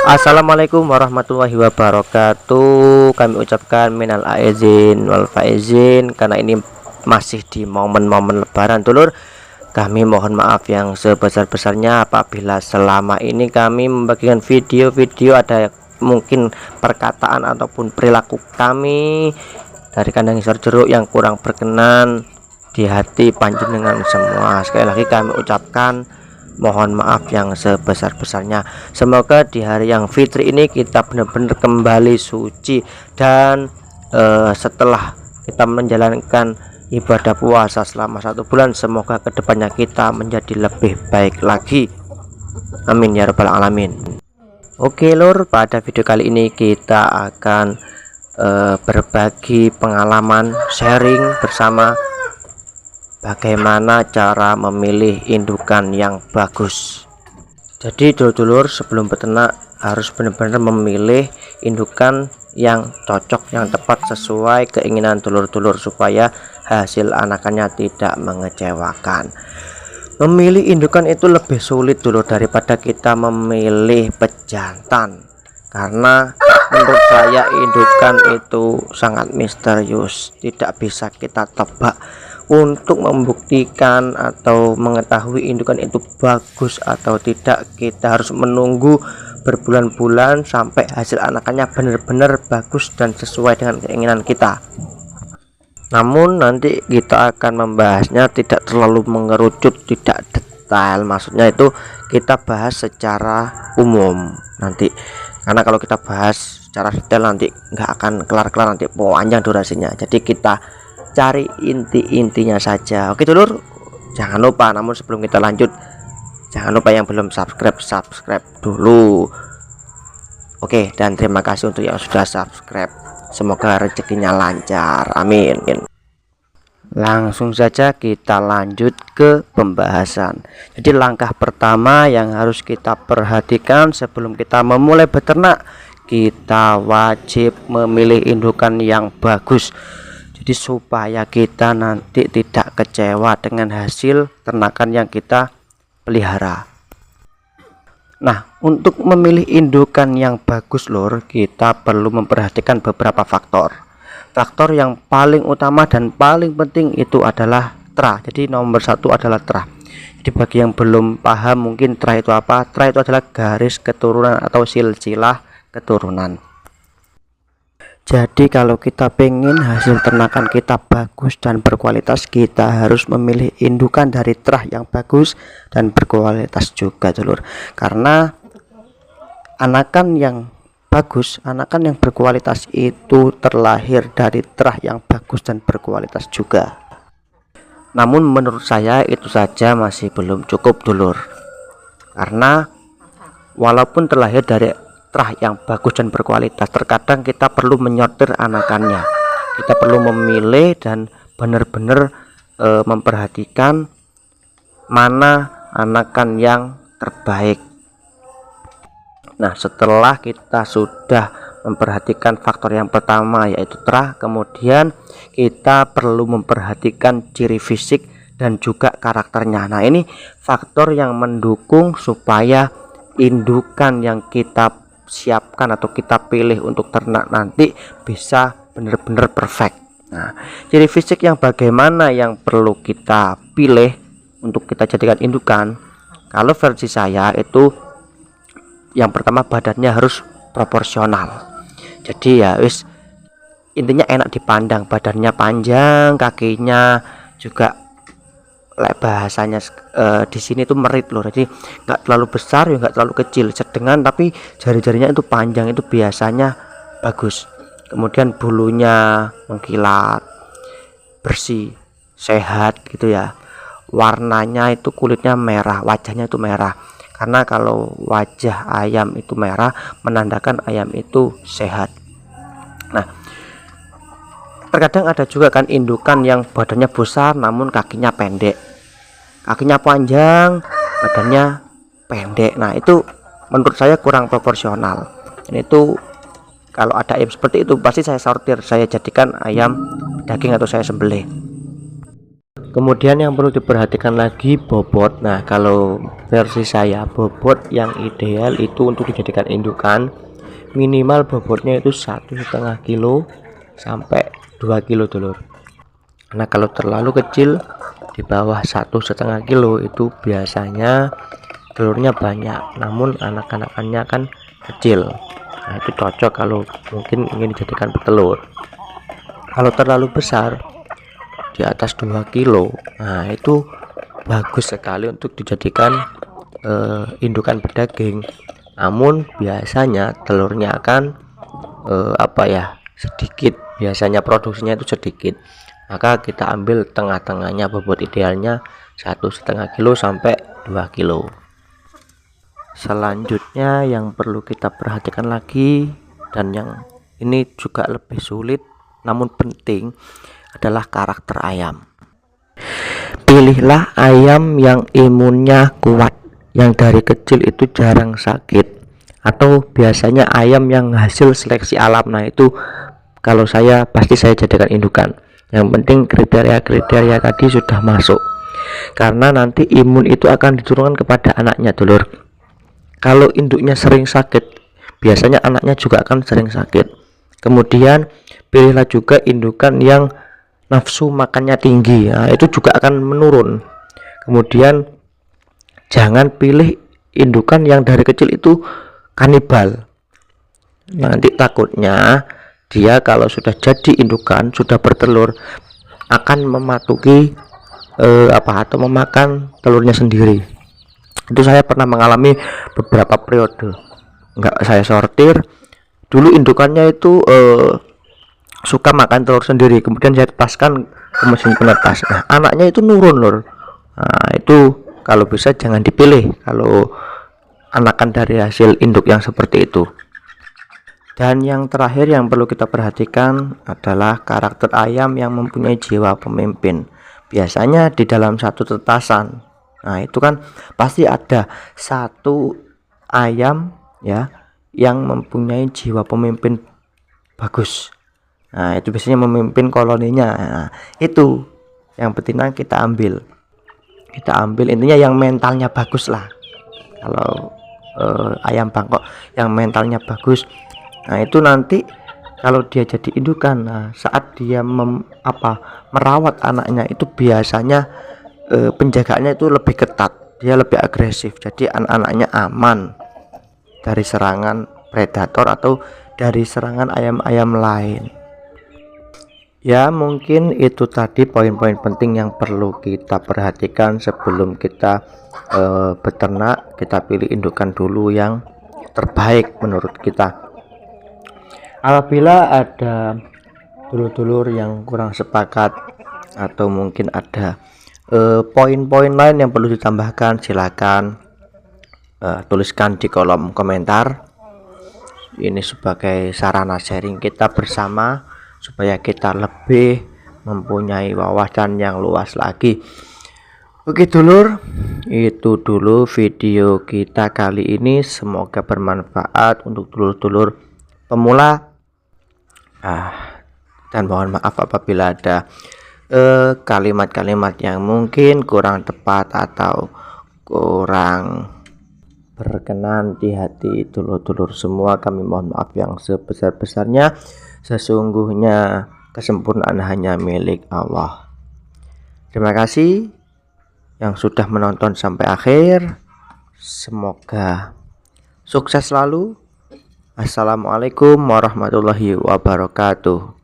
Assalamualaikum warahmatullahi wabarakatuh. Kami ucapkan minal aizin wal faizin karena ini masih di momen-momen lebaran dulur. Kami mohon maaf yang sebesar-besarnya apabila selama ini kami membagikan video-video ada mungkin perkataan ataupun perilaku kami dari kandang isor jeruk yang kurang berkenan di hati panjenengan semua. Sekali lagi kami ucapkan mohon maaf yang sebesar-besarnya. Semoga di hari yang fitri ini kita benar-benar kembali suci dan setelah kita menjalankan ibadah puasa selama 1 bulan, semoga kedepannya kita menjadi lebih baik lagi. Amin ya rabbal alamin. Oke lur, pada video kali ini kita akan berbagi pengalaman, sharing bersama bagaimana cara memilih indukan yang bagus. Jadi dulur-dulur sebelum beternak harus benar-benar memilih indukan yang cocok, yang tepat sesuai keinginan dulur-dulur supaya hasil anakannya tidak mengecewakan. Memilih indukan itu lebih sulit dulur daripada kita memilih pejantan, karena menurut saya indukan itu sangat misterius, tidak bisa kita tebak. Untuk membuktikan atau mengetahui indukan itu bagus atau tidak, kita harus menunggu berbulan-bulan sampai hasil anakannya benar-benar bagus dan sesuai dengan keinginan kita. Namun nanti kita akan membahasnya tidak terlalu mengerucut, tidak detail, maksudnya itu kita bahas secara umum nanti, karena kalau kita bahas secara detail nanti nggak akan kelar-kelar, nanti panjang durasinya. Jadi kita cari inti-intinya saja. Oke dulur, jangan lupa, namun sebelum kita lanjut jangan lupa yang belum subscribe dulu. Oke, dan terima kasih untuk yang sudah subscribe, semoga rezekinya lancar, amin. Langsung saja kita lanjut ke pembahasan. Jadi langkah pertama yang harus kita perhatikan sebelum kita memulai beternak, kita wajib memilih indukan yang bagus. Jadi supaya kita nanti tidak kecewa dengan hasil ternakan yang kita pelihara. Nah, untuk memilih indukan yang bagus lur, kita perlu memperhatikan beberapa faktor. Faktor yang paling utama dan paling penting itu adalah terah. Jadi nomor 1 adalah terah. Jadi bagi yang belum paham mungkin terah itu apa? Terah itu adalah garis keturunan atau silsilah keturunan. Jadi kalau kita pengen hasil ternakan kita bagus dan berkualitas, kita harus memilih indukan dari terah yang bagus dan berkualitas juga dulur. Karena anakan yang bagus, anakan yang berkualitas itu terlahir dari terah yang bagus dan berkualitas juga. Namun menurut saya itu saja masih belum cukup dulur. Karena walaupun terlahir dari terah yang bagus dan berkualitas, terkadang kita perlu menyortir anakannya. Kita perlu memilih dan benar-benar memperhatikan mana anakan yang terbaik. Nah, setelah kita sudah memperhatikan faktor yang pertama yaitu terah, kemudian kita perlu memperhatikan ciri fisik dan juga karakternya. Nah, ini faktor yang mendukung supaya indukan yang kita siapkan atau kita pilih untuk ternak nanti bisa benar-benar perfect. Nah, ciri fisik yang bagaimana yang perlu kita pilih untuk kita jadikan indukan? Kalau versi saya itu yang pertama, badannya harus proporsional. Jadi ya wis, intinya enak dipandang, badannya panjang, kakinya juga bahasanya di sini tuh merit loh. Jadi nggak terlalu besar ya nggak terlalu kecil, sedengan, tapi jari-jarinya itu panjang, itu biasanya bagus. Kemudian bulunya mengkilat, bersih, sehat gitu ya. Warnanya itu kulitnya merah, wajahnya itu merah. Karena kalau wajah ayam itu merah menandakan ayam itu sehat. Nah, terkadang ada juga kan indukan yang badannya besar namun kakinya pendek, kakinya panjang badannya pendek. Nah, itu menurut saya kurang proporsional. Dan itu kalau ada ayam seperti itu pasti saya sortir, saya jadikan ayam daging atau saya sembelih. Kemudian yang perlu diperhatikan lagi bobot. Nah, kalau versi saya, bobot yang ideal itu untuk dijadikan indukan minimal bobotnya itu 1,5 kilo sampai 2 kilo dulur. Nah, kalau terlalu kecil di bawah 1,5 kilo itu biasanya telurnya banyak, namun anak-anakannya kan kecil. Nah, itu cocok kalau mungkin ingin dijadikan petelur. Kalau terlalu besar di atas 2 kilo, nah itu bagus sekali untuk dijadikan indukan pedaging, namun biasanya telurnya akan sedikit, biasanya produksinya itu sedikit, maka kita ambil tengah-tengahnya. Bobot idealnya 1,5 kilo sampai 2 kilo. Selanjutnya yang perlu kita perhatikan lagi, dan yang ini juga lebih sulit namun penting, adalah karakter ayam. Pilihlah ayam yang imunnya kuat, yang dari kecil itu jarang sakit, atau biasanya ayam yang hasil seleksi alam. Nah, itu kalau saya pasti saya jadikan indukan. Yang penting kriteria tadi sudah masuk, karena nanti imun itu akan diturunkan kepada anaknya dulur. Kalau induknya sering sakit, biasanya anaknya juga akan sering sakit. Kemudian pilihlah juga indukan yang nafsu makannya tinggi, nah, itu juga akan menurun. Kemudian jangan pilih indukan yang dari kecil itu kanibal. Nanti takutnya dia kalau sudah jadi indukan, sudah bertelur, akan mematuki atau memakan telurnya sendiri. Itu saya pernah mengalami beberapa periode, nggak saya sortir dulu indukannya itu suka makan telur sendiri, kemudian saya lepaskan ke mesin penetas. Nah, anaknya itu nurun lur. Nah, itu kalau bisa jangan dipilih kalau anakan dari hasil induk yang seperti itu. Dan yang terakhir yang perlu kita perhatikan adalah karakter ayam yang mempunyai jiwa pemimpin. Biasanya di dalam satu tetasan, nah itu kan pasti ada satu ayam ya yang mempunyai jiwa pemimpin bagus. Nah, itu biasanya memimpin koloninya. Nah, itu yang betina kita ambil intinya yang mentalnya bagus lah. Kalau ayam Bangkok yang mentalnya bagus, nah itu nanti kalau dia jadi indukan, nah saat dia merawat anaknya itu biasanya penjagaannya itu lebih ketat, dia lebih agresif, jadi anak-anaknya aman dari serangan predator atau dari serangan ayam-ayam lain. Ya, mungkin itu tadi poin-poin penting yang perlu kita perhatikan sebelum kita beternak. Kita pilih indukan dulu yang terbaik menurut kita. Apabila ada dulur-dulur yang kurang sepakat atau mungkin ada poin-poin lain yang perlu ditambahkan, silakan tuliskan di kolom komentar. Ini sebagai sarana sharing kita bersama supaya kita lebih mempunyai wawasan yang luas lagi. Oke dulur, itu dulu video kita kali ini. Semoga bermanfaat untuk dulur-dulur pemula. Dan mohon maaf apabila ada kalimat-kalimat yang mungkin kurang tepat atau kurang berkenan di hati dulur-dulur semua. Kami mohon maaf yang sebesar-besarnya. Sesungguhnya kesempurnaan hanya milik Allah. Terima kasih yang sudah menonton sampai akhir. Semoga sukses selalu. Assalamualaikum warahmatullahi wabarakatuh.